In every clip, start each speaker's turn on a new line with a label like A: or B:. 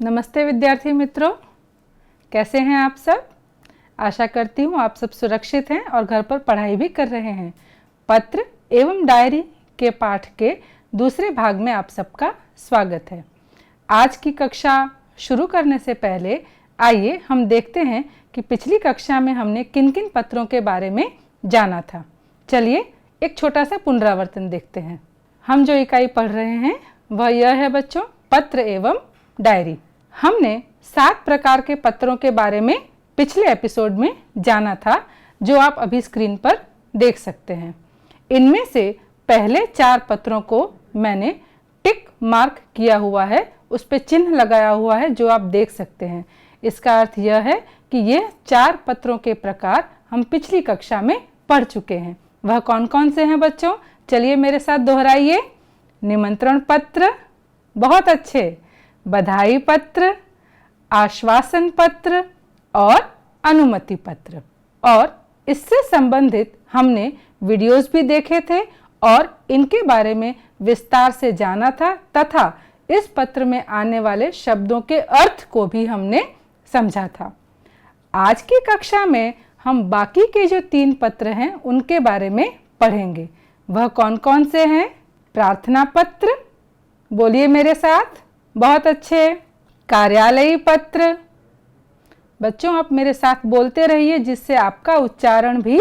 A: नमस्ते विद्यार्थी मित्रों, कैसे हैं आप सब। आशा करती हूँ आप सब सुरक्षित हैं और घर पर पढ़ाई भी कर रहे हैं। पत्र एवं डायरी के पाठ के दूसरे भाग में आप सबका स्वागत है। आज की कक्षा शुरू करने से पहले आइए हम देखते हैं कि पिछली कक्षा में हमने किन किन पत्रों के बारे में जाना था। चलिए एक छोटा सा पुनरावर्तन देखते हैं। हम जो इकाई पढ़ रहे हैं वह यह है बच्चों, पत्र एवं डायरी। हमने 7 प्रकार के पत्रों के बारे में पिछले एपिसोड में जाना था, जो आप अभी स्क्रीन पर देख सकते हैं। इनमें से पहले 4 पत्रों को मैंने टिक मार्क किया हुआ है, उस पर चिन्ह लगाया हुआ है जो आप देख सकते हैं। इसका अर्थ यह है कि ये 4 पत्रों के प्रकार हम पिछली कक्षा में पढ़ चुके हैं। वह कौन कौन से हैं बच्चों, चलिए मेरे साथ दोहराइए। निमंत्रण पत्र, बहुत अच्छे, बधाई पत्र, आश्वासन पत्र और अनुमति पत्र। और इससे संबंधित हमने वीडियोस भी देखे थे और इनके बारे में विस्तार से जाना था तथा इस पत्र में आने वाले शब्दों के अर्थ को भी हमने समझा था। आज की कक्षा में हम बाकी के जो 3 पत्र हैं उनके बारे में पढ़ेंगे। वह कौन कौन से हैं? प्रार्थना पत्र, बोलिए मेरे साथ, बहुत अच्छे। कार्यालयी पत्र, बच्चों आप मेरे साथ बोलते रहिए जिससे आपका उच्चारण भी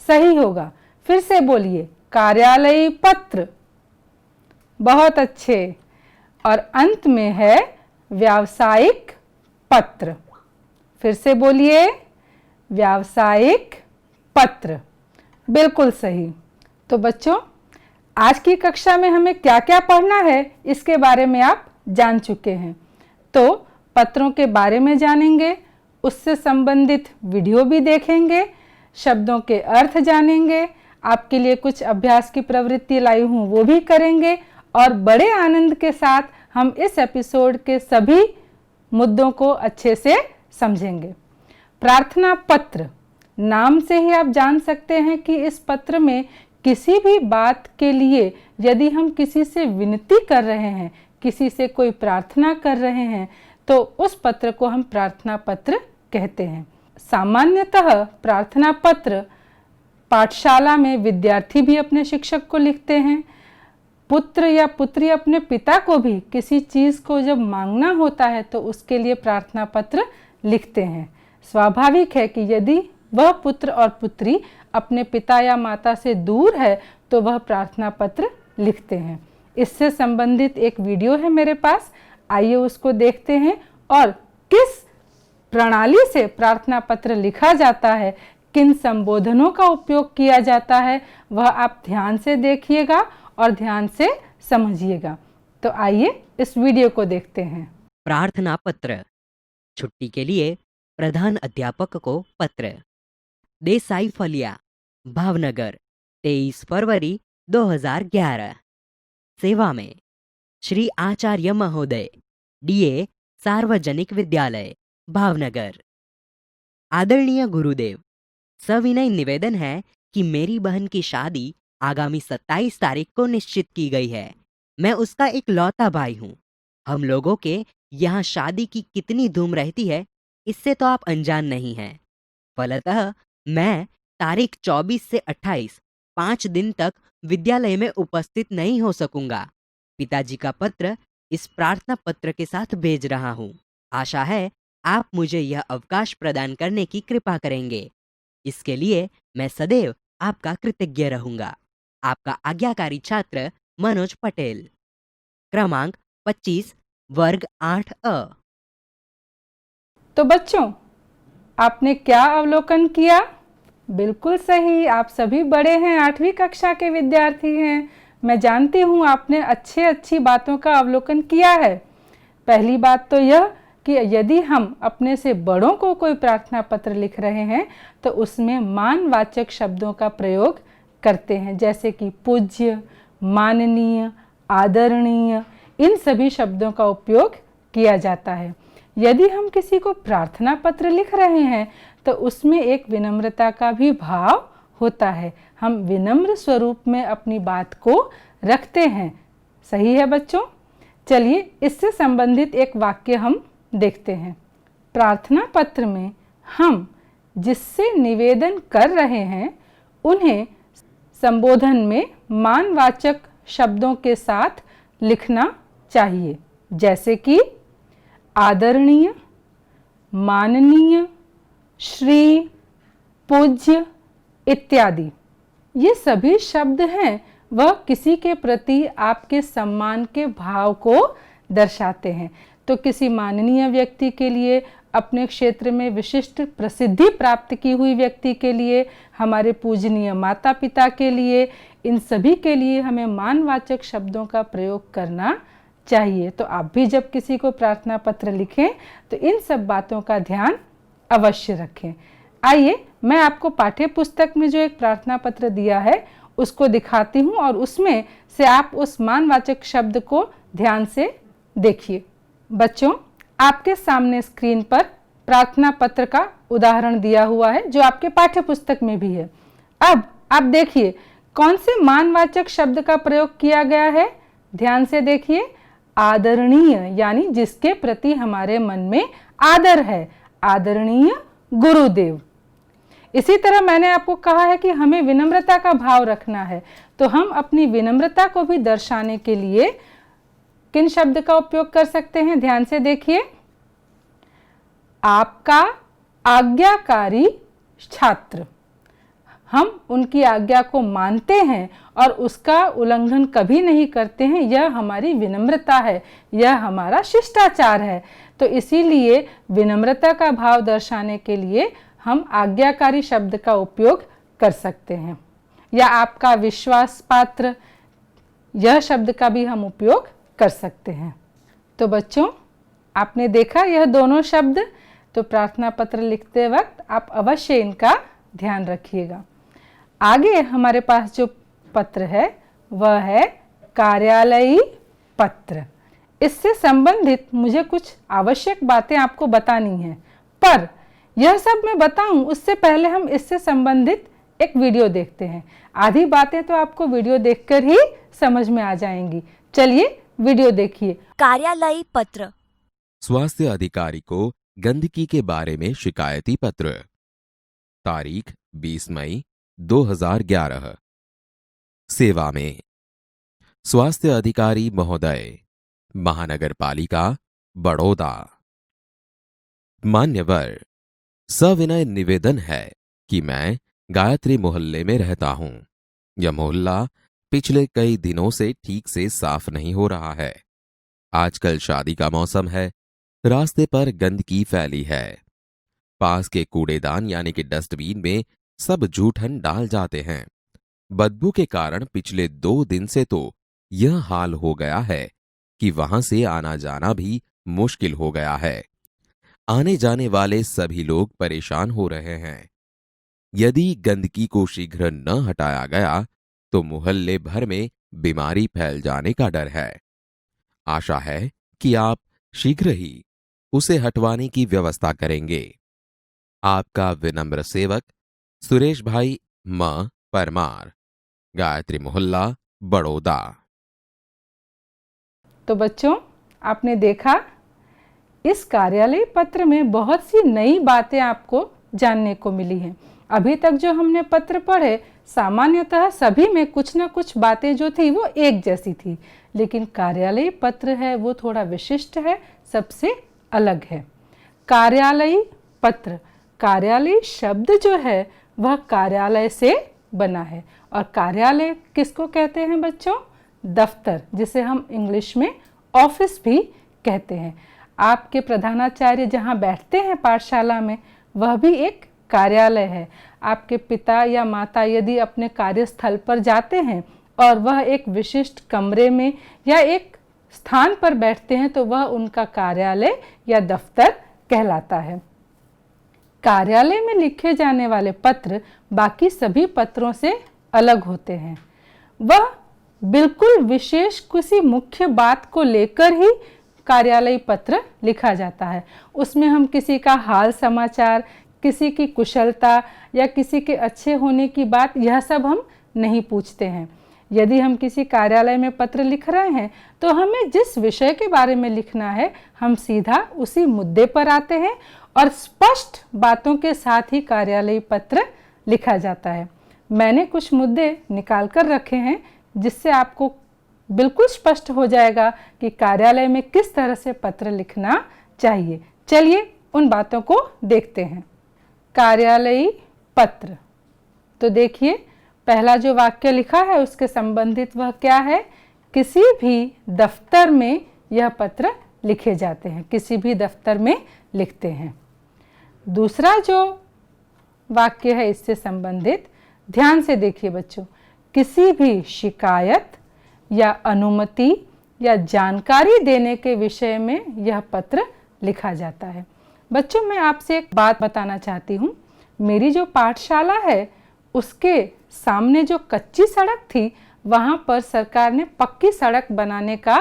A: सही होगा। फिर से बोलिए, कार्यालयी पत्र, बहुत अच्छे। और अंत में है व्यावसायिक पत्र। फिर से बोलिए, व्यावसायिक पत्र, बिल्कुल सही। तो बच्चों आज की कक्षा में हमें क्या क्या पढ़ना है इसके बारे में आप जान चुके हैं। तो पत्रों के बारे में जानेंगे, उससे संबंधित वीडियो भी देखेंगे, शब्दों के अर्थ जानेंगे, आपके लिए कुछ अभ्यास की प्रवृत्ति लाई हूँ वो भी करेंगे और बड़े आनंद के साथ हम इस एपिसोड के सभी मुद्दों को अच्छे से समझेंगे। प्रार्थना पत्र, नाम से ही आप जान सकते हैं कि इस पत्र में किसी भी बात के लिए यदि हम किसी से विनती कर रहे हैं, किसी से कोई प्रार्थना कर रहे हैं, तो उस पत्र को हम प्रार्थना पत्र कहते हैं। सामान्यतः प्रार्थना पत्र पाठशाला में विद्यार्थी भी अपने शिक्षक को लिखते हैं। पुत्र या पुत्री अपने पिता को भी किसी चीज़ को जब मांगना होता है तो उसके लिए प्रार्थना पत्र लिखते हैं। स्वाभाविक है कि यदि वह पुत्र और पुत्री अपने पिता या माता से दूर है तो वह प्रार्थना पत्र लिखते हैं। इससे संबंधित एक वीडियो है मेरे पास, आइए उसको देखते हैं और किस प्रणाली से प्रार्थना पत्र लिखा जाता है, किन संबोधनों का उपयोग किया जाता है, वह आप ध्यान से देखिएगा और ध्यान से समझिएगा। तो आइए इस वीडियो को देखते हैं।
B: प्रार्थना पत्र। छुट्टी के लिए प्रधान अध्यापक को पत्र। देसाई फलिया, भावनगर, 23 फरवरी 2011। सेवा में श्री आचार्य महोदय, डीए सार्वजनिक विद्यालय, भावनगर। आदरणीय गुरुदेव, सविनय निवेदन है कि मेरी बहन की शादी आगामी 27 तारीख को निश्चित की गई है। मैं उसका इकलौता भाई हूँ। हम लोगों के यहाँ शादी की कितनी धूम रहती है इससे तो आप अनजान नहीं हैं। फलतः मैं तारीख 24 से 28 5 दिन तक विद्यालय में उपस्थित नहीं हो सकूंगा। पिताजी का पत्र इस प्रार्थना पत्र के साथ भेज रहा हूँ। आशा है आप मुझे यह अवकाश प्रदान करने की कृपा करेंगे। इसके लिए मैं सदैव आपका कृतज्ञ रहूंगा। आपका आज्ञाकारी छात्र मनोज पटेल। क्रमांक 25, वर्ग 8A।
A: तो बच्चों आपने क्या अवलोकन किया? बिल्कुल सही, आप सभी बड़े हैं, 8वीं कक्षा के विद्यार्थी हैं। मैं जानती हूँ आपने अच्छी बातों का अवलोकन किया है। पहली बात तो यह कि यदि हम अपने से बड़ों को कोई प्रार्थना पत्र लिख रहे हैं तो उसमें मानवाचक शब्दों का प्रयोग करते हैं, जैसे कि पूज्य, माननीय, आदरणीय, इन सभी शब्दों का उपयोग किया जाता है। यदि हम किसी को प्रार्थना पत्र लिख रहे हैं तो उसमें एक विनम्रता का भी भाव होता है। हम विनम्र स्वरूप में अपनी बात को रखते हैं। सही है बच्चों? चलिए इससे संबंधित एक वाक्य हम देखते हैं। प्रार्थना पत्र में हम जिससे निवेदन कर रहे हैं उन्हें संबोधन में मानवाचक शब्दों के साथ लिखना चाहिए, जैसे कि आदरणीय, माननीय, श्री, पूज्य इत्यादि। ये सभी शब्द हैं, वह किसी के प्रति आपके सम्मान के भाव को दर्शाते हैं। तो किसी माननीय व्यक्ति के लिए, अपने क्षेत्र में विशिष्ट प्रसिद्धि प्राप्त की हुई व्यक्ति के लिए, हमारे पूजनीय माता पिता के लिए, इन सभी के लिए हमें मानवाचक शब्दों का प्रयोग करना चाहिए। तो आप भी जब किसी को प्रार्थना पत्र लिखें तो इन सब बातों का ध्यान अवश्य रखें। आइए मैं आपको पाठ्य पुस्तक में जो एक प्रार्थना पत्र दिया है उसको दिखाती हूँ और उसमें से आप उस मानवाचक शब्द को ध्यान से देखिए। बच्चों, आपके सामने स्क्रीन पर प्रार्थना पत्र का उदाहरण दिया हुआ है जो आपके पाठ्य पुस्तक में भी है। अब आप देखिए कौन से मानवाचक शब्द का प्रयोग किया गया है। ध्यान से देखिए, आदरणीय यानी जिसके प्रति हमारे मन में आदर है, आदरणीय गुरुदेव। इसी तरह मैंने आपको कहा है कि हमें विनम्रता का भाव रखना है, तो हम अपनी विनम्रता को भी दर्शाने के लिए किन शब्द का उपयोग कर सकते हैं। ध्यान से देखिए, आपका आज्ञाकारी छात्र। हम उनकी आज्ञा को मानते हैं और उसका उल्लंघन कभी नहीं करते हैं, यह हमारी विनम्रता है, यह हमारा शिष्टाचार है। तो इसीलिए विनम्रता का भाव दर्शाने के लिए हम आज्ञाकारी शब्द का उपयोग कर सकते हैं। या आपका विश्वास पात्र, यह शब्द का भी हम उपयोग कर सकते हैं। तो बच्चों, आपने देखा यह दोनों शब्द, तो प्रार्थना पत्र लिखते वक्त आप अवश्य इनका ध्यान रखिएगा। आगे हमारे पास जो पत्र है वह है कार्यालयी पत्र। इससे संबंधित मुझे कुछ आवश्यक बातें आपको बतानी हैं, पर यह सब मैं बताऊं उससे पहले हम इससे संबंधित एक वीडियो देखते हैं। आधी बातें तो आपको वीडियो देखकर ही समझ में आ जाएंगी। चलिए वीडियो देखिए।
C: कार्यालयी पत्र।
D: स्वास्थ्य अधिकारी को गंदगी के बारे में शिकायती पत्र। तारीख 20 मई 2011। सेवा में स्वास्थ्य अधिकारी महोदय, महानगर पालिका बड़ौदा। मान्यवर, सविनय निवेदन है कि मैं गायत्री मोहल्ले में रहता हूं। यह मोहल्ला पिछले कई दिनों से ठीक से साफ नहीं हो रहा है। आजकल शादी का मौसम है, रास्ते पर गंदगी फैली है। पास के कूड़ेदान यानी कि डस्टबिन में सब जूठन डाल जाते हैं। बदबू के कारण पिछले 2 दिन से तो यह हाल हो गया है कि वहां से आना जाना भी मुश्किल हो गया है। आने जाने वाले सभी लोग परेशान हो रहे हैं। यदि गंदगी को शीघ्र न हटाया गया तो मोहल्ले भर में बीमारी फैल जाने का डर है। आशा है कि आप शीघ्र ही उसे हटवाने की व्यवस्था करेंगे। आपका विनम्र सेवक सुरेश भाई म परमार, गायत्री मोहल्ला बड़ौदा।
A: तो बच्चों, आपने देखा इस कार्यालय पत्र में बहुत सी नई बातें आपको जानने को मिली हैं। अभी तक जो हमने पत्र पढ़े सामान्यतः सभी में कुछ न कुछ बातें जो थी वो एक जैसी थी, लेकिन कार्यालय पत्र है वो थोड़ा विशिष्ट है, सबसे अलग है। कार्यालयी पत्र, कार्यालय शब्द जो है वह कार्यालय से बना है। और कार्यालय किसको कहते हैं बच्चों? दफ्तर, जिसे हम इंग्लिश में ऑफिस भी कहते हैं। आपके प्रधानाचार्य जहाँ बैठते हैं पाठशाला में, वह भी एक कार्यालय है। आपके पिता या माता यदि अपने कार्यस्थल पर जाते हैं और वह एक विशिष्ट कमरे में या एक स्थान पर बैठते हैं तो वह उनका कार्यालय या दफ्तर कहलाता है। कार्यालय में लिखे जाने वाले पत्र बाकी सभी पत्रों से अलग होते हैं। वह बिल्कुल विशेष किसी मुख्य बात को लेकर ही कार्यालय पत्र लिखा जाता है। उसमें हम किसी का हाल समाचार, किसी की कुशलता या किसी के अच्छे होने की बात, यह सब हम नहीं पूछते हैं। यदि हम किसी कार्यालय में पत्र लिख रहे हैं तो हमें जिस विषय के बारे में लिखना है हम सीधा उसी मुद्दे पर आते हैं और स्पष्ट बातों के साथ ही कार्यालयीय पत्र लिखा जाता है। मैंने कुछ मुद्दे निकाल कर रखे हैं जिससे आपको बिल्कुल स्पष्ट हो जाएगा कि कार्यालय में किस तरह से पत्र लिखना चाहिए। चलिए उन बातों को देखते हैं। कार्यालयीय पत्र, तो देखिए पहला जो वाक्य लिखा है उसके संबंधित वह क्या है? किसी भी दफ्तर में यह पत्र लिखे जाते हैं, किसी भी दफ्तर में लिखते हैं। दूसरा जो वाक्य है इससे संबंधित, ध्यान से देखिए बच्चों, किसी भी शिकायत या अनुमति या जानकारी देने के विषय में यह पत्र लिखा जाता है। बच्चों मैं आपसे एक बात बताना चाहती हूँ। मेरी जो पाठशाला है उसके सामने जो कच्ची सड़क थी वहाँ पर सरकार ने पक्की सड़क बनाने का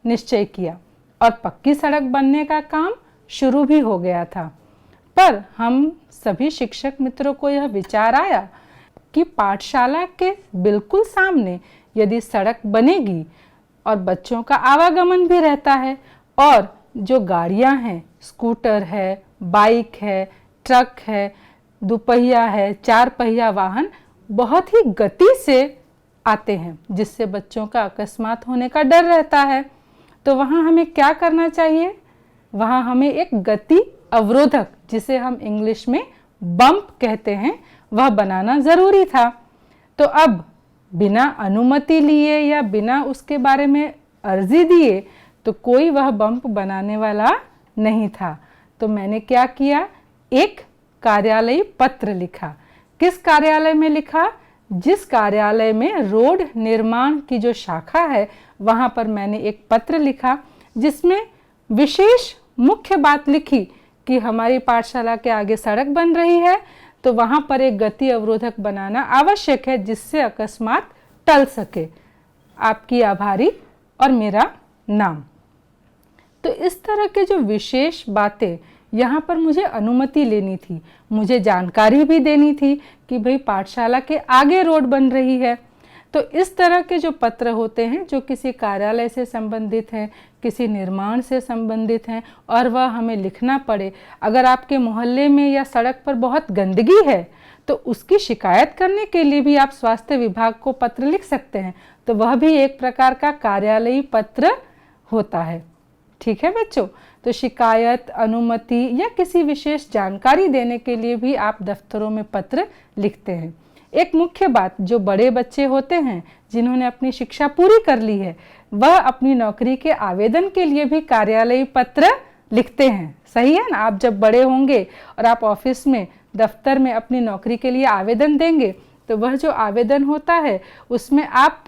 A: निश्चय किया और पक्की सड़क बनने का काम शुरू भी हो गया था। पर हम सभी शिक्षक मित्रों को यह विचार आया कि पाठशाला के बिल्कुल सामने यदि सड़क बनेगी और बच्चों का आवागमन भी रहता है और जो गाड़ियां हैं, स्कूटर है, बाइक है, ट्रक है, दुपहिया है, चार पहिया वाहन बहुत ही गति से आते हैं जिससे बच्चों का अकस्मात होने का डर रहता है। तो वहाँ हमें क्या करना चाहिए? वहाँ हमें एक गति अवरोधक, जिसे हम इंग्लिश में बम्प कहते हैं, वह बनाना ज़रूरी था। तो अब बिना अनुमति लिए या बिना उसके बारे में अर्जी दिए तो कोई वह बम्प बनाने वाला नहीं था। तो मैंने क्या किया? एक कार्यालयीय पत्र लिखा। किस कार्यालय में लिखा? जिस कार्यालय में रोड निर्माण की जो शाखा है वहाँ पर मैंने एक पत्र लिखा जिसमें विशेष मुख्य बात लिखी कि हमारी पाठशाला के आगे सड़क बन रही है तो वहाँ पर एक गति अवरोधक बनाना आवश्यक है जिससे अकस्मात टल सके। आपकी आभारी और मेरा नाम। तो इस तरह के जो विशेष बातें, यहाँ पर मुझे अनुमति लेनी थी, मुझे जानकारी भी देनी थी कि भाई पाठशाला के आगे रोड बन रही है। तो इस तरह के जो पत्र होते हैं जो किसी कार्यालय से संबंधित हैं, किसी निर्माण से संबंधित हैं और वह हमें लिखना पड़े। अगर आपके मोहल्ले में या सड़क पर बहुत गंदगी है तो उसकी शिकायत करने के लिए भी आप स्वास्थ्य विभाग को पत्र लिख सकते हैं। तो वह भी एक प्रकार का कार्यालयीय पत्र होता है। ठीक है बच्चों, तो शिकायत, अनुमति या किसी विशेष जानकारी देने के लिए भी आप दफ्तरों में पत्र लिखते हैं। एक मुख्य बात, जो बड़े बच्चे होते हैं जिन्होंने अपनी शिक्षा पूरी कर ली है वह अपनी नौकरी के आवेदन के लिए भी कार्यालयीय पत्र लिखते हैं। सही है ना? आप जब बड़े होंगे और आप ऑफिस में, दफ्तर में अपनी नौकरी के लिए आवेदन देंगे तो वह जो आवेदन होता है उसमें आप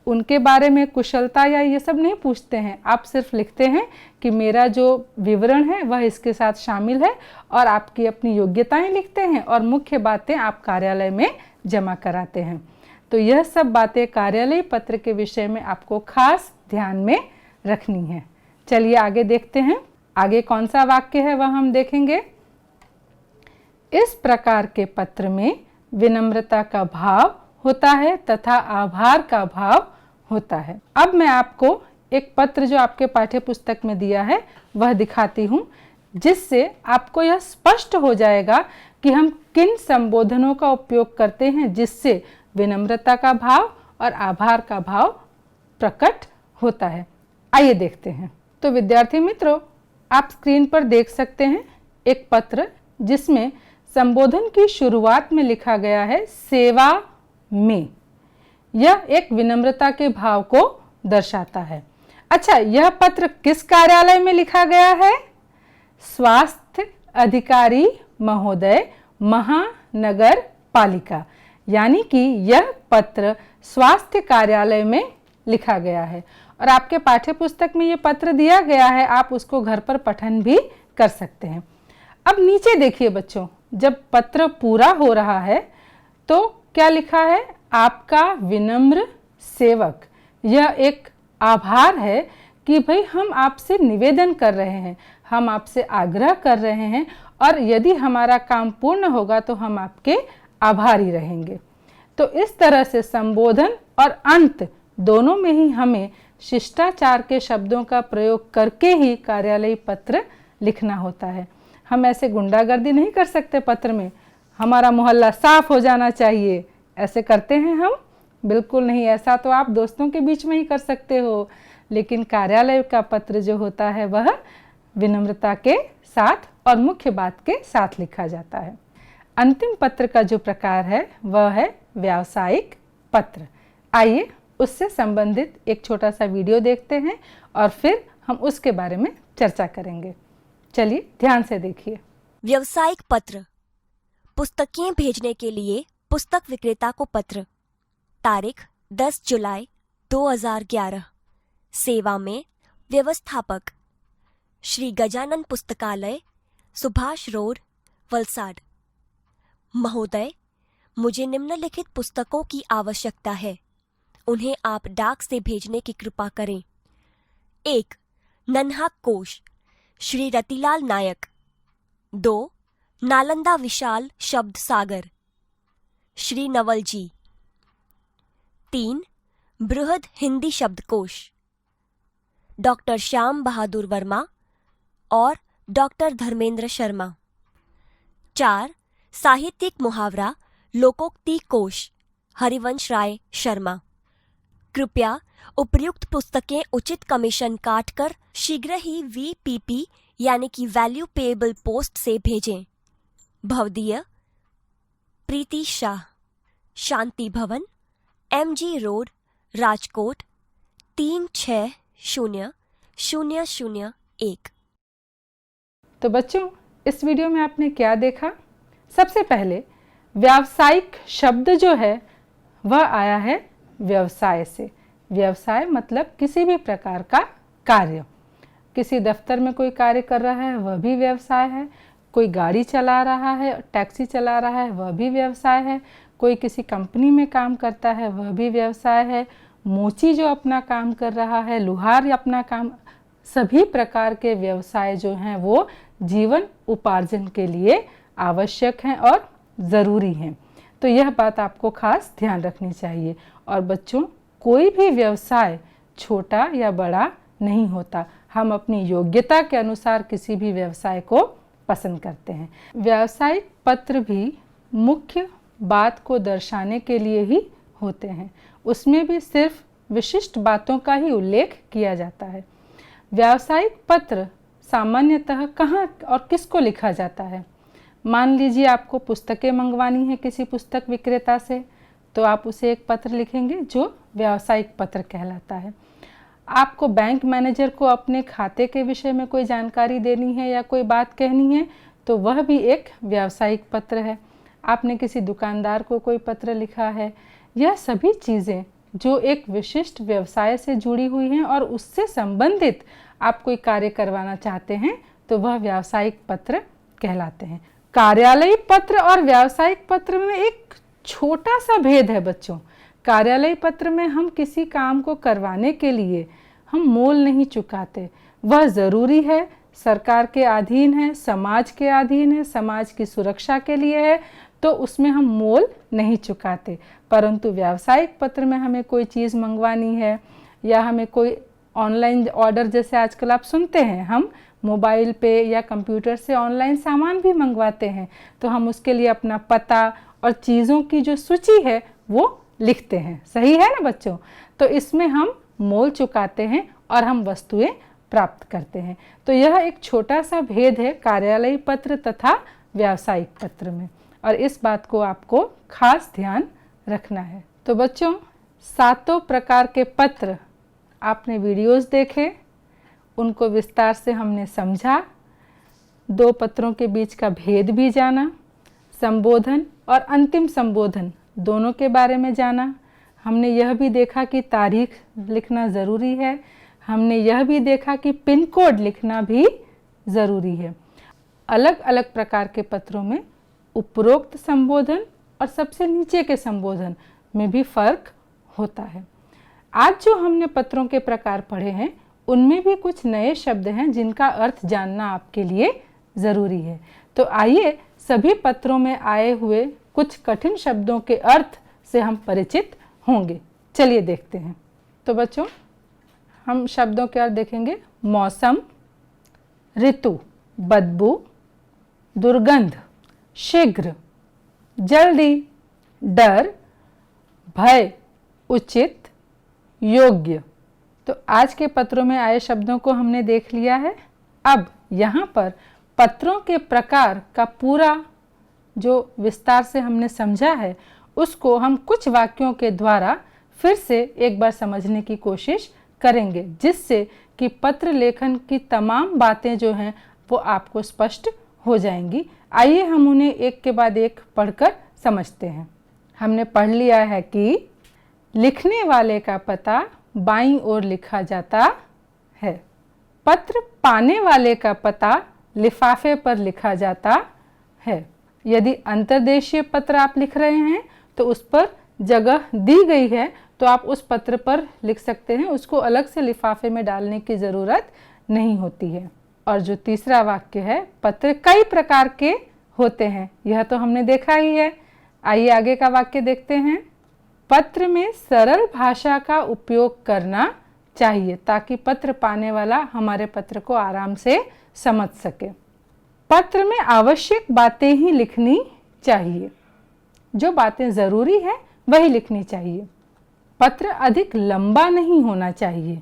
A: उनके बारे में कुशलता या ये सब नहीं पूछते हैं। आप सिर्फ लिखते हैं कि मेरा जो विवरण है वह इसके साथ शामिल है और आपकी अपनी योग्यताएं लिखते हैं और मुख्य बातें आप कार्यालय में जमा कराते हैं। तो यह सब बातें कार्यालयीय पत्र के विषय में आपको खास ध्यान में रखनी है। चलिए आगे देखते हैं। आगे कौन सा वाक्य है वह हम देखेंगे। इस प्रकार के पत्र में विनम्रता का भाव होता है तथा आभार का भाव होता है। अब मैं आपको एक पत्र जो आपके पाठ्य पुस्तक में दिया है वह दिखाती हूँ जिससे आपको यह स्पष्ट हो जाएगा कि हम किन संबोधनों का उपयोग करते हैं जिससे विनम्रता का भाव और आभार का भाव प्रकट होता है। आइए देखते हैं। तो विद्यार्थी मित्रों, आप स्क्रीन पर देख सकते हैं एक पत्र जिसमें संबोधन की शुरुआत में लिखा गया है सेवा में। यह एक विनम्रता के भाव को दर्शाता है। अच्छा, यह पत्र किस कार्यालय में लिखा गया है? स्वास्थ्य अधिकारी महोदय, महानगर पालिका। यानी कि यह पत्र स्वास्थ्य कार्यालय में लिखा गया है और आपके पाठ्य पुस्तक में यह पत्र दिया गया है। आप उसको घर पर पठन भी कर सकते हैं। अब नीचे देखिए बच्चों, जब पत्र पूरा हो रहा है तो क्या लिखा है? आपका विनम्र सेवक। यह एक आभार है कि भाई हम आपसे निवेदन कर रहे हैं, हम आपसे आग्रह कर रहे हैं और यदि हमारा काम पूर्ण होगा तो हम आपके आभारी रहेंगे। तो इस तरह से संबोधन और अंत दोनों में ही हमें शिष्टाचार के शब्दों का प्रयोग करके ही कार्यालयी पत्र लिखना होता है। हम ऐसे गुंडागर्दी नहीं कर सकते पत्र में, हमारा मोहल्ला साफ हो जाना चाहिए, ऐसे करते हैं हम? बिल्कुल नहीं। ऐसा तो आप दोस्तों के बीच में ही कर सकते हो, लेकिन कार्यालय का पत्र जो होता है वह विनम्रता के साथ और मुख्य बात के साथ लिखा जाता है। अंतिम पत्र का जो प्रकार है वह है व्यावसायिक पत्र। आइए उससे संबंधित एक छोटा सा वीडियो देखते हैं और फिर हम उसके बारे में चर्चा करेंगे। चलिए ध्यान से देखिए।
C: व्यावसायिक पत्र। पुस्तकें भेजने के लिए पुस्तक विक्रेता को पत्र। तारीख 10 जुलाई 2011। सेवा में व्यवस्थापक श्री गजानन पुस्तकालय, सुभाष रोड, वलसाड। महोदय, मुझे निम्नलिखित पुस्तकों की आवश्यकता है, उन्हें आप डाक से भेजने की कृपा करें। 1. नन्हा कोश श्री रतिलाल नायक। 2. नालंदा विशाल शब्द सागर श्री नवल जी। 3. बृहद हिंदी शब्दकोश डॉक्टर श्याम बहादुर वर्मा और डॉक्टर धर्मेंद्र शर्मा। 4. साहित्यिक मुहावरा लोकोक्ति कोश हरिवंश राय शर्मा। कृपया उपर्युक्त पुस्तकें उचित कमीशन काटकर शीघ्र ही VPP यानी कि वैल्यू पेएबल पोस्ट से भेजें। भवदीय प्रीति शाह, शांति भवन, MG रोड, राजकोट 360001।
A: तो बच्चों, इस वीडियो में आपने क्या देखा? सबसे पहले व्यावसायिक शब्द जो है वह आया है व्यवसाय से। व्यवसाय मतलब किसी भी प्रकार का कार्य। किसी दफ्तर में कोई कार्य कर रहा है वह भी व्यवसाय है, कोई गाड़ी चला रहा है, टैक्सी चला रहा है वह भी व्यवसाय है, कोई किसी कंपनी में काम करता है वह भी व्यवसाय है, मोची जो अपना काम कर रहा है, लुहार अपना काम, सभी प्रकार के व्यवसाय जो हैं वो जीवन उपार्जन के लिए आवश्यक हैं और ज़रूरी हैं। तो यह बात आपको खास ध्यान रखनी चाहिए। और बच्चों, कोई भी व्यवसाय छोटा या बड़ा नहीं होता, हम अपनी योग्यता के अनुसार किसी भी व्यवसाय को पसंद करते हैं। व्यावसायिक पत्र भी मुख्य बात को दर्शाने के लिए ही होते हैं, उसमें भी सिर्फ विशिष्ट बातों का ही उल्लेख किया जाता है। व्यावसायिक पत्र सामान्यतः कहाँ और किसको लिखा जाता है? मान लीजिए आपको पुस्तकें मंगवानी है किसी पुस्तक विक्रेता से, तो आप उसे एक पत्र लिखेंगे जो व्यावसायिक पत्र कहलाता है। आपको बैंक मैनेजर को अपने खाते के विषय में कोई जानकारी देनी है या कोई बात कहनी है, तो वह भी एक व्यावसायिक पत्र है। आपने किसी दुकानदार को कोई पत्र लिखा है। यह सभी चीज़ें जो एक विशिष्ट व्यवसाय से जुड़ी हुई हैं और उससे संबंधित आप कोई कार्य करवाना चाहते हैं, तो वह व्यावसायिक पत्र कहलाते हैं। कार्यालयी पत्र और व्यावसायिक पत्र में एक छोटा सा भेद है बच्चों। कार्यालयी पत्र में हम किसी काम को करवाने के लिए हम मोल नहीं चुकाते, वह ज़रूरी है, सरकार के अधीन है, समाज के अधीन है, समाज की सुरक्षा के लिए है, तो उसमें हम मोल नहीं चुकाते। परंतु व्यावसायिक पत्र में हमें कोई चीज़ मंगवानी है या हमें कोई ऑनलाइन ऑर्डर, जैसे आजकल आप सुनते हैं, हम मोबाइल पे या कंप्यूटर से ऑनलाइन सामान भी मंगवाते हैं, तो हम उसके लिए अपना पता और चीज़ों की जो सूची है वो लिखते हैं। सही है ना बच्चों? तो इसमें हम मोल चुकाते हैं और हम वस्तुएं प्राप्त करते हैं। तो यह एक छोटा सा भेद है कार्यालयी पत्र तथा व्यावसायिक पत्र में, और इस बात को आपको खास ध्यान रखना है। तो बच्चों, 7 प्रकार के पत्र आपने वीडियोस देखे, उनको विस्तार से हमने समझा, 2 पत्रों के बीच का भेद भी जाना, संबोधन और अंतिम संबोधन दोनों के बारे में जाना। हमने यह भी देखा कि तारीख लिखना ज़रूरी है, हमने यह भी देखा कि पिन कोड लिखना भी ज़रूरी है। अलग अलग प्रकार के पत्रों में उपरोक्त संबोधन और सबसे नीचे के संबोधन में भी फर्क होता है। आज जो हमने पत्रों के प्रकार पढ़े हैं, उनमें भी कुछ नए शब्द हैं जिनका अर्थ जानना आपके लिए ज़रूरी है। तो आइए सभी पत्रों में आए हुए कुछ कठिन शब्दों के अर्थ से हम परिचित होंगे। चलिए देखते हैं। तो बच्चों, हम शब्दों के अर्थ देखेंगे। मौसम, ऋतु, बदबू, दुर्गंध, शीघ्र, जल्दी, डर, भय, उचित, योग्य। तो आज के पत्रों में आए शब्दों को हमने देख लिया है। अब यहाँ पर पत्रों के प्रकार का पूरा जो विस्तार से हमने समझा है, उसको हम कुछ वाक्यों के द्वारा फिर से एक बार समझने की कोशिश करेंगे, जिससे कि पत्र लेखन की तमाम बातें जो हैं वो आपको स्पष्ट हो जाएंगी। आइए हम उन्हें एक के बाद एक पढ़कर समझते हैं। हमने पढ़ लिया है कि लिखने वाले का पता बाईं ओर लिखा जाता है। पत्र पाने वाले का पता लिफाफे पर लिखा जाता है। यदि अंतर्देशीय पत्र आप लिख रहे हैं तो उस पर जगह दी गई है, तो आप उस पत्र पर लिख सकते हैं, उसको अलग से लिफाफे में डालने की ज़रूरत नहीं होती है। और जो तीसरा वाक्य है, पत्र कई प्रकार के होते हैं, यह तो हमने देखा ही है। आइए आगे का वाक्य देखते हैं। पत्र में सरल भाषा का उपयोग करना चाहिए ताकि पत्र पाने वाला हमारे पत्र को आराम से समझ सके। पत्र में आवश्यक बातें ही लिखनी चाहिए, जो बातें ज़रूरी है वही लिखनी चाहिए। पत्र अधिक लंबा नहीं होना चाहिए।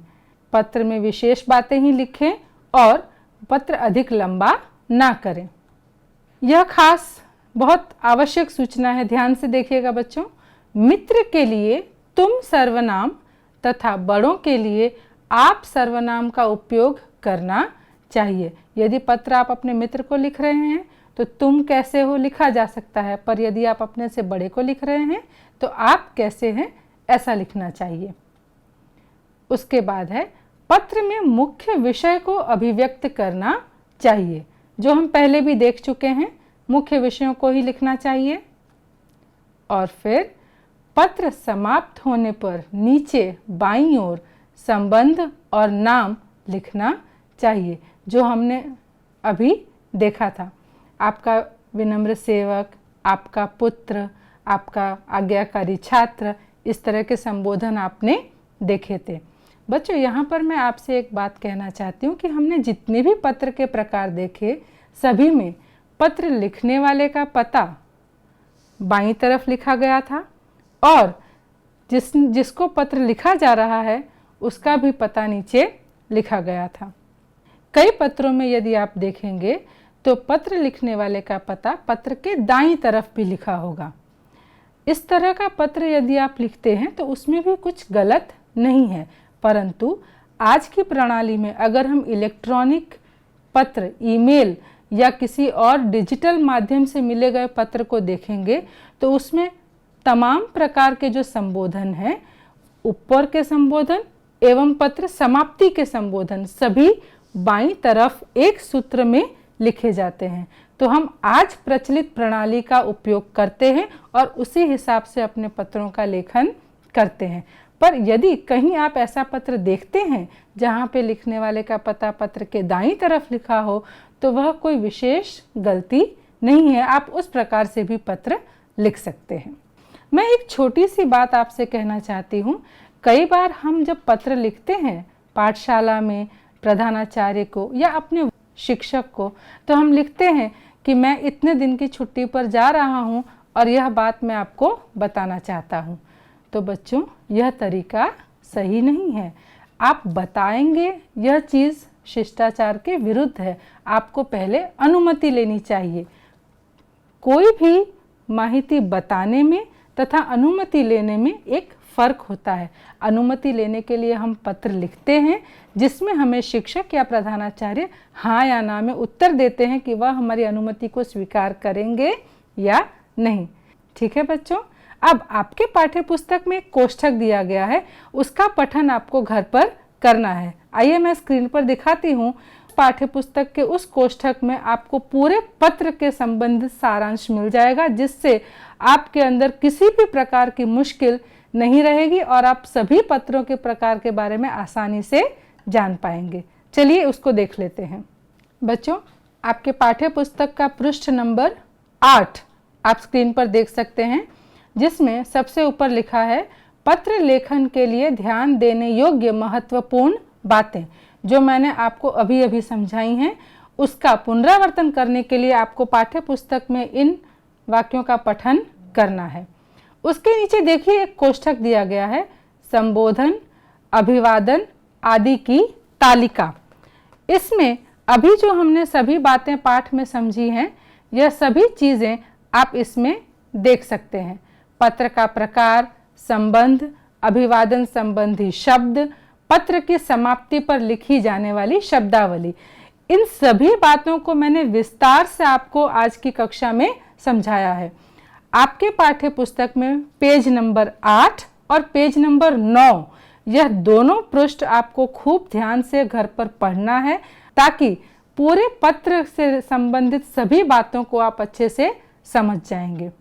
A: पत्र में विशेष बातें ही लिखें और पत्र अधिक लंबा ना करें। यह खास बहुत आवश्यक सूचना है, ध्यान से देखिएगा बच्चों। मित्र के लिए तुम सर्वनाम तथा बड़ों के लिए आप सर्वनाम का उपयोग करना चाहिए। यदि पत्र आप अपने मित्र को लिख रहे हैं तो तुम कैसे हो लिखा जा सकता है, पर यदि आप अपने से बड़े को लिख रहे हैं तो आप कैसे हैं ऐसा लिखना चाहिए। उसके बाद है, पत्र में मुख्य विषय को अभिव्यक्त करना चाहिए, जो हम पहले भी देख चुके हैं, मुख्य विषयों को ही लिखना चाहिए। और फिर पत्र समाप्त होने पर नीचे बाईं ओर संबंध और नाम लिखना चाहिए, जो हमने अभी देखा था। आपका विनम्र सेवक, आपका पुत्र, आपका आज्ञाकारी छात्र, इस तरह के संबोधन आपने देखे थे। बच्चों, यहाँ पर मैं आपसे एक बात कहना चाहती हूँ कि हमने जितने भी पत्र के प्रकार देखे, सभी में पत्र लिखने वाले का पता बाईं तरफ लिखा गया था और जिसको पत्र लिखा जा रहा है उसका भी पता नीचे लिखा गया था। कई पत्रों में यदि आप देखेंगे तो पत्र लिखने वाले का पता पत्र के दाईं तरफ भी लिखा होगा। इस तरह का पत्र यदि आप लिखते हैं तो उसमें भी कुछ गलत नहीं है, परंतु आज की प्रणाली में अगर हम इलेक्ट्रॉनिक पत्र, ईमेल या किसी और डिजिटल माध्यम से मिले गए पत्र को देखेंगे तो उसमें तमाम प्रकार के जो संबोधन हैं, ऊपर के संबोधन एवं पत्र समाप्ति के संबोधन, सभी बाईं तरफ एक सूत्र में लिखे जाते हैं। तो हम आज प्रचलित प्रणाली का उपयोग करते हैं और उसी हिसाब से अपने पत्रों का लेखन करते हैं। पर यदि कहीं आप ऐसा पत्र देखते हैं जहाँ पे लिखने वाले का पता पत्र के दाईं तरफ लिखा हो, तो वह कोई विशेष गलती नहीं है, आप उस प्रकार से भी पत्र लिख सकते हैं। मैं एक छोटी सी बात आपसे कहना चाहती हूँ। कई बार हम जब पत्र लिखते हैं पाठशाला में प्रधानाचार्य को या अपने शिक्षक को, तो हम लिखते हैं कि मैं इतने दिन की छुट्टी पर जा रहा हूँ और यह बात मैं आपको बताना चाहता हूँ। तो बच्चों, यह तरीका सही नहीं है। आप बताएंगे, यह चीज़ शिष्टाचार के विरुद्ध है। आपको पहले अनुमति लेनी चाहिए। कोई भी माहिती बताने में तथा अनुमति लेने में एक फ़र्क होता है। अनुमति लेने के लिए हम पत्र लिखते हैं जिसमें हमें शिक्षक या प्रधानाचार्य हाँ या ना में उत्तर देते हैं कि वह हमारी अनुमति को स्वीकार करेंगे या नहीं। ठीक है बच्चों, अब आपके पाठ्य पुस्तक में एक कोष्ठक दिया गया है, उसका पठन आपको घर पर करना है। आइए मैं स्क्रीन पर दिखाती हूँ। पाठ्य पुस्तक के उस कोष्ठक में आपको पूरे पत्र के संबंधित सारांश मिल जाएगा, जिससे आपके अंदर किसी भी प्रकार की मुश्किल नहीं रहेगी और आप सभी पत्रों के प्रकार के बारे में आसानी से जान पाएंगे। चलिए उसको देख लेते हैं। बच्चों, आपके पाठ्य पुस्तक का पृष्ठ नंबर 8 आप स्क्रीन पर देख सकते हैं, जिसमें सबसे ऊपर लिखा है पत्र लेखन के लिए ध्यान देने योग्य महत्वपूर्ण बातें जो मैंने आपको अभी अभी समझाई हैं, उसका पुनरावर्तन करने के लिए आपको पाठ्य पुस्तक में इन वाक्यों का पठन करना है। उसके नीचे देखिए एक कोष्ठक दिया गया है, संबोधन, अभिवादन आदि की तालिका। इसमें अभी जो हमने सभी बातें पाठ में समझी हैं, यह सभी चीज़ें आप इसमें देख सकते हैं। पत्र का प्रकार, संबंध, अभिवादन संबंधी शब्द, पत्र की समाप्ति पर लिखी जाने वाली शब्दावली, इन सभी बातों को मैंने विस्तार से आपको आज की कक्षा में समझाया है। आपके पाठ्य पुस्तक में पेज नंबर 8 और पेज नंबर 9, यह दोनों पृष्ठ आपको खूब ध्यान से घर पर पढ़ना है, ताकि पूरे पत्र से संबंधित सभी बातों को आप अच्छे से समझ जाएंगे।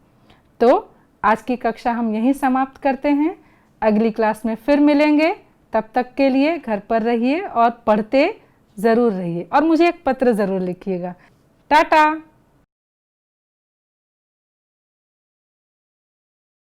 A: तो आज की कक्षा हम यहीं समाप्त करते हैं। अगली क्लास में फिर मिलेंगे। तब तक के लिए घर पर रहिए और पढ़ते ज़रूर रहिए और मुझे एक पत्र ज़रूर लिखिएगा। टाटा।